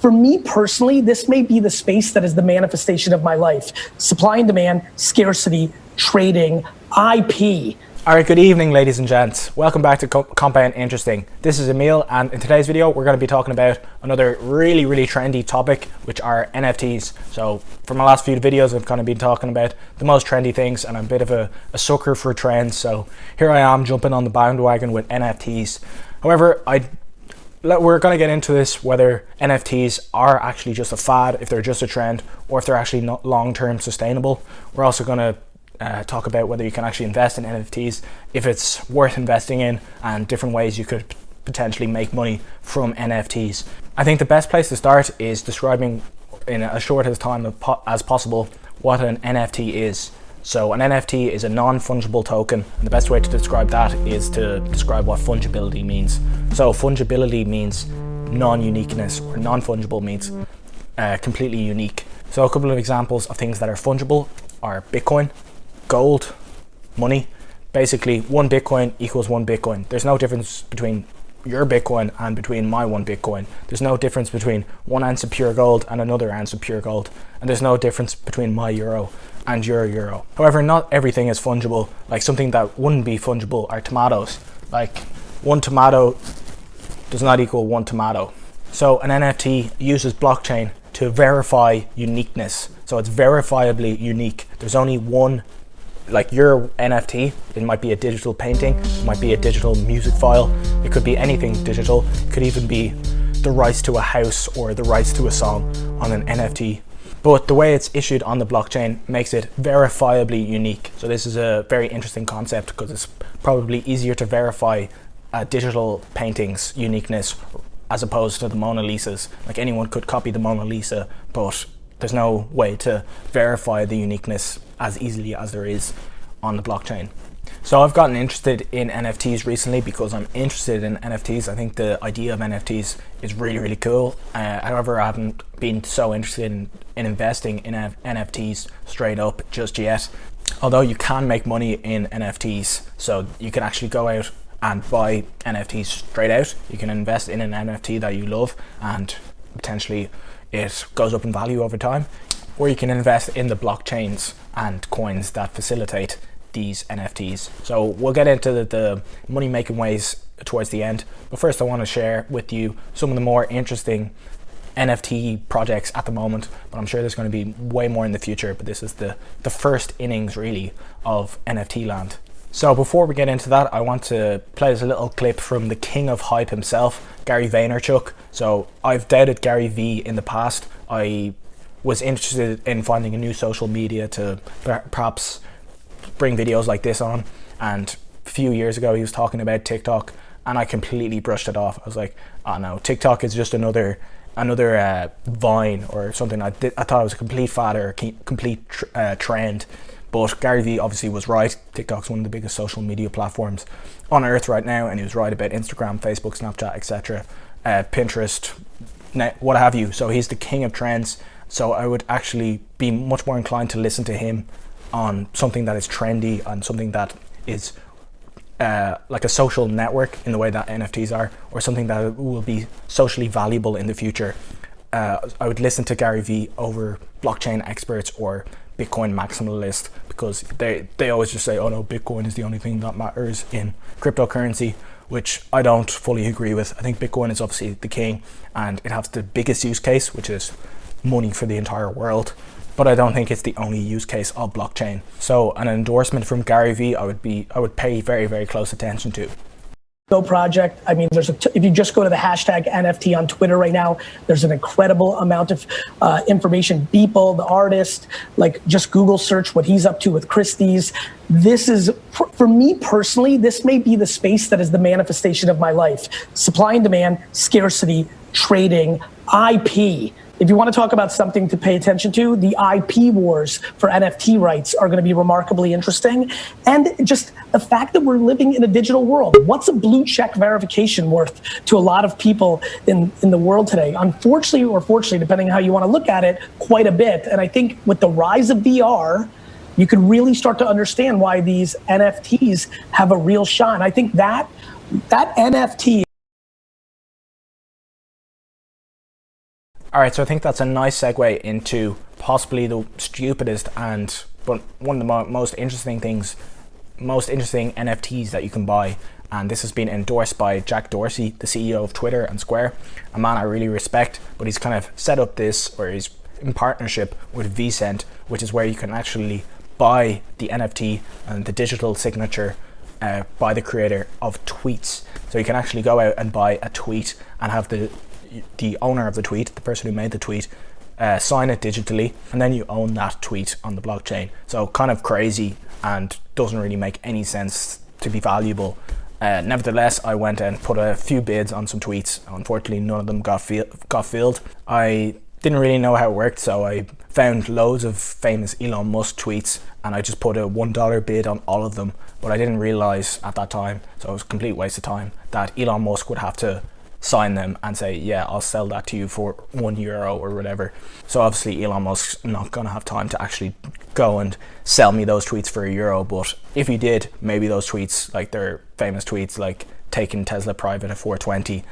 For me personally, this may be the space that is the manifestation of my life. Supply and demand, scarcity, trading, IP. All right, good evening, ladies and gents. Welcome back to Compound Interesting. This is Emil, and in today's video, we're going to be talking about another really trendy topic, which are NFTs. So for my last few videos, I've kind of been talking about the most trendy things, and I'm a bit of a sucker for trends. So here I am jumping on the bandwagon with NFTs. However, we're going to get into this, whether NFTs are actually just a fad, if they're just a trend, or if they're actually not long-term sustainable. We're also going to talk about whether you can actually invest in NFTs, if it's worth investing in, and different ways you could potentially make money from NFTs. I think the best place to start is describing in as short as time as possible what an NFT is. So an NFT is a non-fungible token, and the best way to describe that is to describe what fungibility means. So fungibility means non-uniqueness, or non-fungible means completely unique. So a couple of examples of things that are fungible are Bitcoin, gold, money. Basically, one Bitcoin equals one Bitcoin. There's no difference between your Bitcoin and between my one Bitcoin. There's no difference between 1 ounce of pure gold and another ounce of pure gold. And there's no difference between my euro and your euro. However, not everything is fungible. Like something that wouldn't be fungible are tomatoes. Like one tomato does not equal one tomato. So an NFT uses blockchain to verify uniqueness. So it's verifiably unique. There's only one. Like your NFT, it might be a digital painting, it might be a digital music file, it could be anything digital, it could even be the rights to a house or the rights to a song on an NFT. But the way it's issued on the blockchain makes it verifiably unique. So this is a very interesting concept because it's probably easier to verify digital paintings' uniqueness as opposed to the Mona Lisas. Like anyone could copy the Mona Lisa, but there's no way to verify the uniqueness as easily as there is on the blockchain. So I've gotten interested in NFTs recently because I'm interested in NFTs. I think the idea of NFTs is really cool. However, I haven't been so interested in investing in NFTs straight up just yet. Although you can make money in NFTs, so you can actually go out and buy NFTs straight out. You can invest in an NFT that you love and potentially it goes up in value over time, or you can invest in the blockchains and coins that facilitate these NFTs. So we'll get into the money making ways towards the end, but first I want to share with you some of the more interesting NFT projects at the moment, but I'm sure there's going to be way more in the future, but this is the first innings really of NFT land. So before we get into that, I want to play this little clip from the king of hype himself, Gary Vaynerchuk. So I've doubted Gary V in the past. I was interested in finding a new social media to perhaps bring videos like this on. And a few years ago, he was talking about TikTok, and I completely brushed it off. I was like, oh no, TikTok is just another Vine or something. I thought it was a complete fad or a complete trend. But Gary Vee obviously was right. TikTok's one of the biggest social media platforms on earth right now, and he was right about Instagram, Facebook, Snapchat, etc., Pinterest, what have you. So he's the king of trends. So I would actually be much more inclined to listen to him on something that is trendy, on something that is like a social network in the way that NFTs are, or something that will be socially valuable in the future. I would listen to Gary Vee over blockchain experts or Bitcoin maximalist, because they always just say, oh no, Bitcoin is the only thing that matters in cryptocurrency, which I don't fully agree with. I think Bitcoin is obviously the king and it has the biggest use case, which is money for the entire world, but I don't think it's the only use case of blockchain. So an endorsement from Gary Vee I would pay very close attention to. Project. I mean, if you just go to the hashtag NFT on Twitter right now, there's an incredible amount of information. Beeple, the artist, like just Google search what he's up to with Christie's. This is, for me personally, this may be the space that is the manifestation of my life. Supply and demand, scarcity, trading, IP. If you want to talk about something to pay attention to, the IP wars for NFT rights are going to be remarkably interesting. And just the fact that we're living in a digital world. What's a blue check verification worth to a lot of people in the world today? Unfortunately or fortunately, depending on how you want to look at it, quite a bit. And I think with the rise of VR, you can really start to understand why these NFTs have a real shine. I think that NFT All right, so I think that's a nice segue into possibly the stupidest but one of the most interesting NFTs that you can buy. And this has been endorsed by Jack Dorsey, the CEO of Twitter and Square, a man I really respect, but he's kind of set up this, or he's in partnership with vCent, which is where you can actually buy the NFT and the digital signature by the creator of tweets. So you can actually go out and buy a tweet and have the owner of the tweet, the person who made the tweet, sign it digitally, and then you own that tweet on the blockchain. So kind of crazy and doesn't really make any sense to be valuable. Nevertheless, I went and put a few bids on some tweets. Unfortunately, none of them got filled. I didn't really know how it worked, so I found loads of famous Elon Musk tweets and I just put a $1 bid on all of them. But I didn't realize at that time, so it was a complete waste of time, that Elon Musk would have to sign them and say, yeah, I'll sell that to you for €1 or whatever. So obviously Elon Musk's not going to have time to actually go and sell me those tweets for €1. But if he did, maybe those tweets, like their famous tweets like taking Tesla private at 420,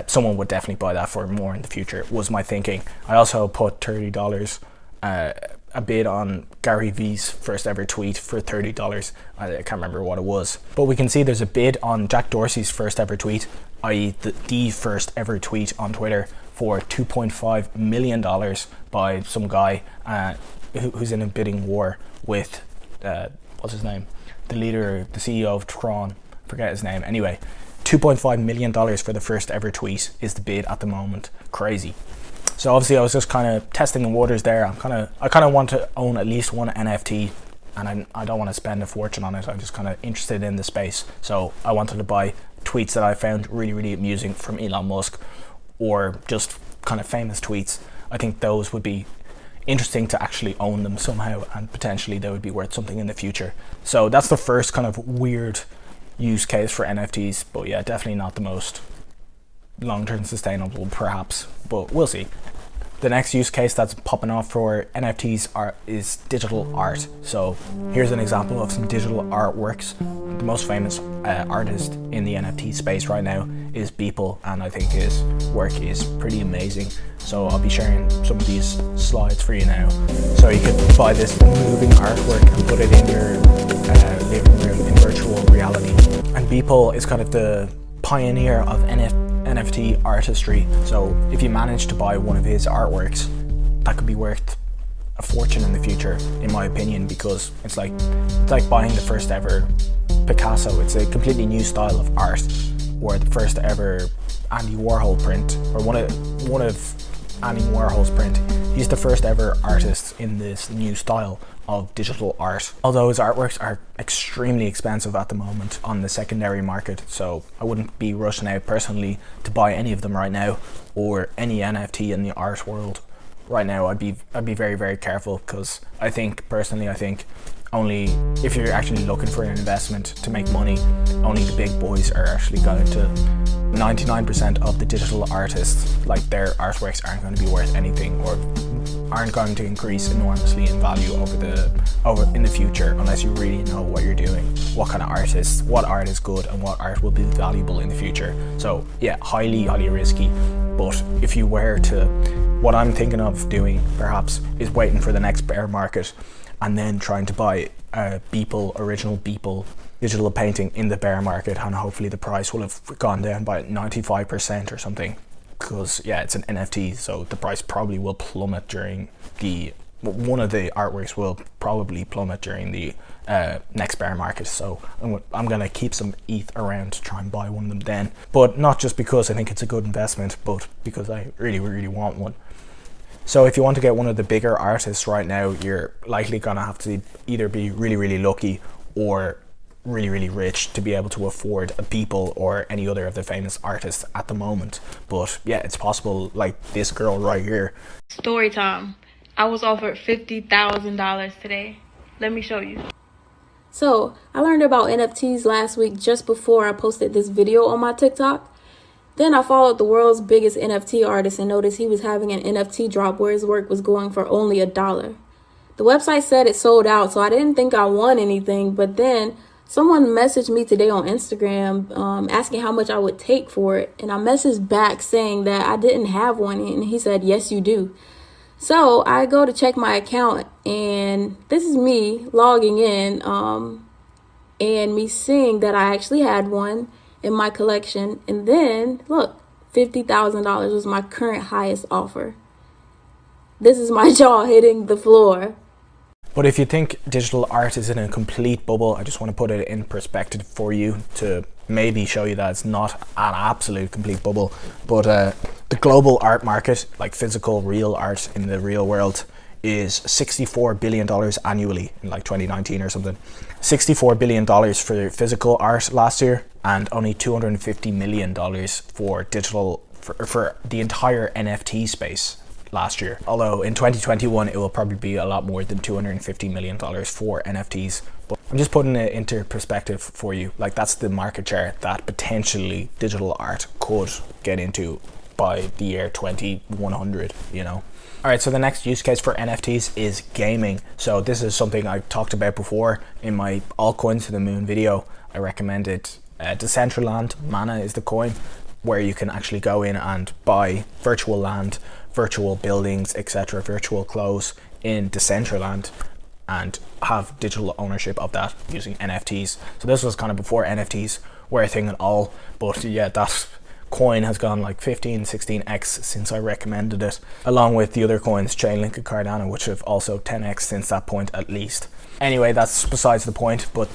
someone would definitely buy that for more in the future, was my thinking. I also put $30 a bid on Gary V's first ever tweet for $30. I can't remember what it was, but we can see there's a bid on Jack Dorsey's first ever tweet, i.e. the first ever tweet on Twitter, for $2.5 million by some guy who's in a bidding war with what's his name, the leader, the CEO of Tron, forget his name. Anyway, $2.5 million for the first ever tweet is the bid at the moment. Crazy. So obviously I was just kind of testing the waters there. I kind of want to own at least one NFT, and I don't want to spend a fortune on it. I'm just kind of interested in the space. So I wanted to buy tweets that I found really, really amusing from Elon Musk, or just kind of famous tweets. I think those would be interesting to actually own them somehow, and potentially they would be worth something in the future. So that's the first kind of weird use case for NFTs, but yeah, definitely not the most long-term sustainable perhaps, but we'll see. The next use case that's popping off for NFTs is digital art. So here's an example of some digital artworks. The most famous artist in the NFT space right now is Beeple, and I think his work is pretty amazing. So I'll be sharing some of these slides for you now. So you could buy this moving artwork and put it in your living room in virtual reality. And Beeple is kind of the pioneer of NFT artistry. So if you manage to buy one of his artworks, that could be worth a fortune in the future, in my opinion, because it's like buying the first ever Picasso. It's a completely new style of art, or the first ever Andy Warhol print, or one of Andy Warhol's print. He's the first ever artist in this new style of digital art. Although his artworks are extremely expensive at the moment on the secondary market, so I wouldn't be rushing out personally to buy any of them right now, or any NFT in the art world right now. I'd be very, very careful, because I think only if you're actually looking for an investment to make money, only the big boys are actually going to. 99% of the digital artists, like, their artworks aren't going to be worth anything, or aren't going to increase enormously in value over in the future, unless you really know what you're doing, what kind of artists, what art is good, and what art will be valuable in the future. So yeah, highly risky. But if you were to, what I'm thinking of doing perhaps is waiting for the next bear market, and then trying to buy a original Beeple digital painting in the bear market, and hopefully the price will have gone down by 95% or something, because yeah, it's an NFT, so the price probably will plummet during one of the artworks will probably plummet during the next bear market. So I'm gonna keep some ETH around to try and buy one of them then, but not just because I think it's a good investment, but because I really want one. So if you want to get one of the bigger artists right now, you're likely gonna have to either be really lucky, or really rich to be able to afford a Beeple or any other of the famous artists at the moment. But yeah, it's possible, like this girl right here. Story time. I was offered $50,000 today. Let me show you. So I learned about NFTs last week, just before I posted this video on my TikTok. Then I followed the world's biggest NFT artist and noticed he was having an NFT drop where his work was going for only $1. The website said it sold out, so I didn't think I won anything, but then Someone messaged me today on Instagram asking how much I would take for it. And I messaged back saying that I didn't have one. And he said, yes, you do. So I go to check my account, and this is me logging in and me seeing that I actually had one in my collection. And then, look, $50,000 was my current highest offer. This is my jaw hitting the floor. But if you think digital art is in a complete bubble, I just want to put it in perspective for you to maybe show you that it's not an absolute complete bubble. But the global art market, like physical real art in the real world, is $64 billion annually in like 2019 or something. $64 billion for physical art last year, and only $250 million for digital, for the entire NFT space last year. Although in 2021 it will probably be a lot more than $250 million for NFTs. But I'm just putting it into perspective for you. Like, that's the market share that potentially digital art could get into by the year 2100, you know. All right, so the next use case for NFTs is gaming. So this is something I talked about before in my altcoins to the moon video. I recommended Decentraland. Mana is the coin where you can actually go in and buy virtual land, virtual buildings, etc., virtual clothes in Decentraland and have digital ownership of that using NFTs. So this was kind of before NFTs were a thing at all, but yeah, that coin has gone like 15-16x since I recommended it, along with the other coins, Chainlink and Cardano, which have also 10x since that point at least. Anyway, that's besides the point, but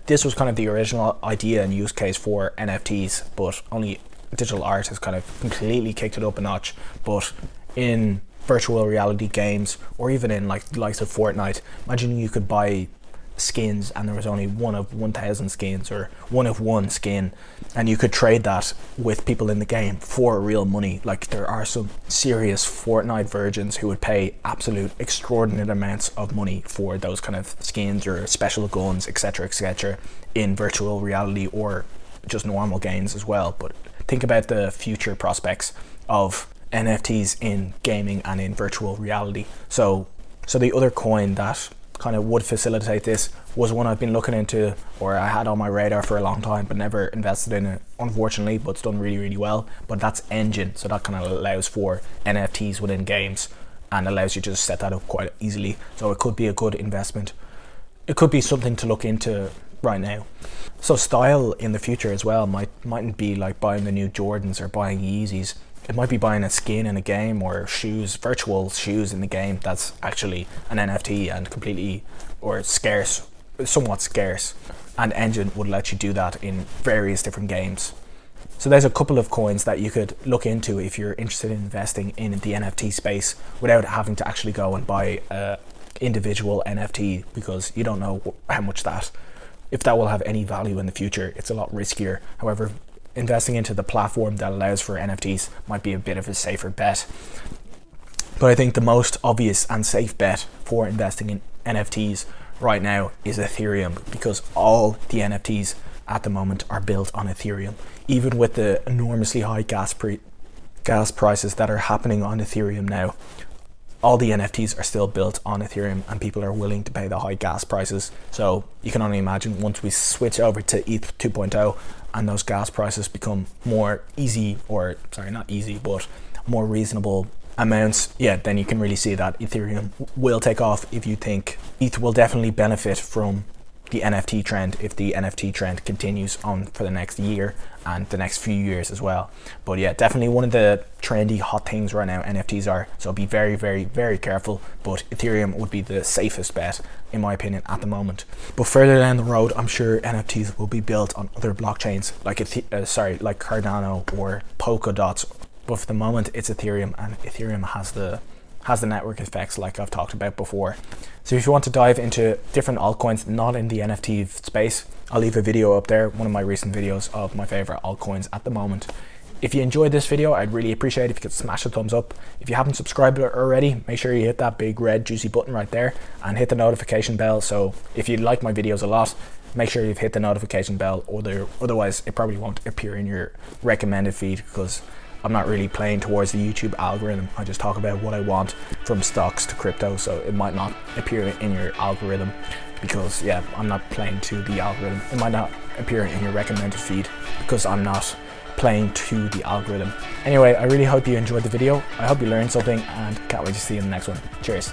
this was kind of the original idea and use case for NFTs, but only digital art has kind of completely kicked it up a notch. But in virtual reality games, or even in like the likes of Fortnite, imagine you could buy skins and there was only one of 1,000 skins, or one of one skin, and you could trade that with people in the game for real money. Like, there are some serious Fortnite virgins who would pay absolute extraordinary amounts of money for those kind of skins or special guns, etc., etc., in virtual reality or just normal games as well. But think about the future prospects of NFTs in gaming and in virtual reality. So the other coin that kind of would facilitate this was one I've been looking into, or I had on my radar for a long time but never invested in it, unfortunately, but it's done really, really well. But that's Engine. So that kind of allows for NFTs within games and allows you to just set that up quite easily. So it could be a good investment. It could be something to look into right now. So style in the future as well mightn't be like buying the new Jordans or buying Yeezys. It might be buying a skin in a game, or shoes, virtual shoes in the game that's actually an NFT and completely, or scarce, somewhat scarce. And Engine would let you do that in various different games. So there's a couple of coins that you could look into if you're interested in investing in the NFT space without having to actually go and buy a individual NFT, because you don't know how much if that will have any value in the future. It's a lot riskier. However, investing into the platform that allows for NFTs might be a bit of a safer bet. But I think the most obvious and safe bet for investing in NFTs right now is Ethereum, because all the NFTs at the moment are built on Ethereum. Even with the enormously high gas prices that are happening on Ethereum now, all the NFTs are still built on Ethereum, and people are willing to pay the high gas prices. So you can only imagine once we switch over to ETH 2.0 and those gas prices become more easy, or sorry, not easy, but more reasonable amounts, yeah, then you can really see that Ethereum will take off. If you think ETH will definitely benefit from the NFT trend, if the NFT trend continues on for the next year and the next few years as well. But yeah, definitely one of the trendy hot things right now, NFTs are, so be very, very, very careful. But Ethereum would be the safest bet in my opinion at the moment. But further down the road, I'm sure NFTs will be built on other blockchains like like Cardano or Polkadot. But for the moment it's Ethereum, and Ethereum has the network effects like I've talked about before. So if you want to dive into different altcoins not in the NFT space, I'll leave a video up there, one of my recent videos of my favorite altcoins at the moment. If you enjoyed this video, I'd really appreciate it if you could smash a thumbs up. If you haven't subscribed already, make sure you hit that big red juicy button right there and hit the notification bell. So if you like my videos a lot, make sure you've hit the notification bell, otherwise it probably won't appear in your recommended feed, because I'm not really playing towards the YouTube algorithm. I just talk about what I want, from stocks to crypto, so it might not appear in your algorithm. because yeah, I'm not playing to the algorithm. It might not appear in your recommended feed because I'm not playing to the algorithm. Anyway, I really hope you enjoyed the video. I hope you learned something and can't wait to see you in the next one. Cheers.